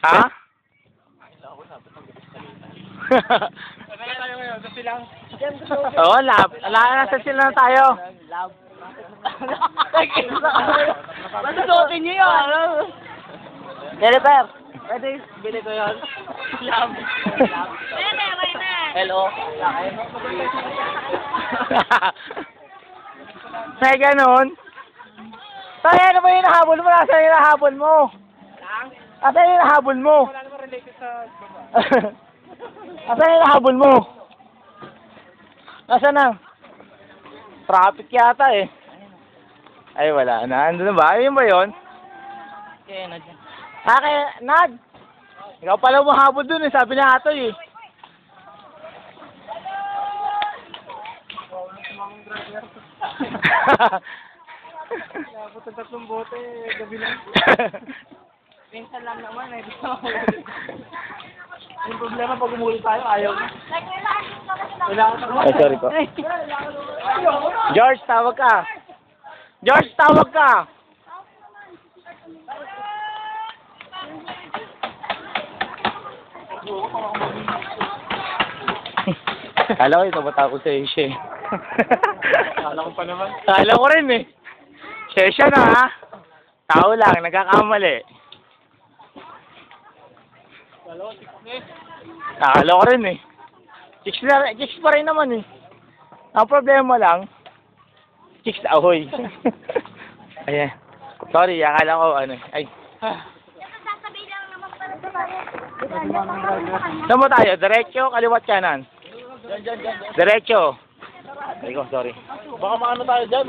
Ha? Kaya tayo ngayon, sa silang. Oo, nasa sila na tayo. Love. Masusuotin niyo yun. Jennifer. Pwede, bili ko yun. Love. Hello. May ganun. Tayo, ano ba yung nahabol mo? Nasaan yung nahabol mo? Nasaan yung nahabol mo? Wala naman related sa baba. Nasaan yung nahabol mo? Nasaan na? Traffic yata eh. Ay, wala na. Ando na ba? Ayun ba yun? Okay, na dyan. Nad! Ikaw pala mahabol dun eh. Sabi na Atoy eh. Nakapot ang tatlong bote, gabi lang. Minsan lang naman eh. Yung problema pag umuwi tayo, ayaw na. Ay, sorry po. George, tawag ka. George, tawag ka. Kala ko ito bata ko sa siya eh. Kala ko pa naman. Kala ko rin eh. Siya na ha. Tao lang, nagkakamali. Kala ko, tikne. Kala ko rin eh. Chicks pa rin naman eh. Ang problema lang, chicks na ahoy. Ayan. Sorry, akala ko ano eh. Ay. Saan mo tayo? Diretso, kaliwat kanan? Dyan. Diretso. Ay ko, sorry. Baka maano tayo dyan.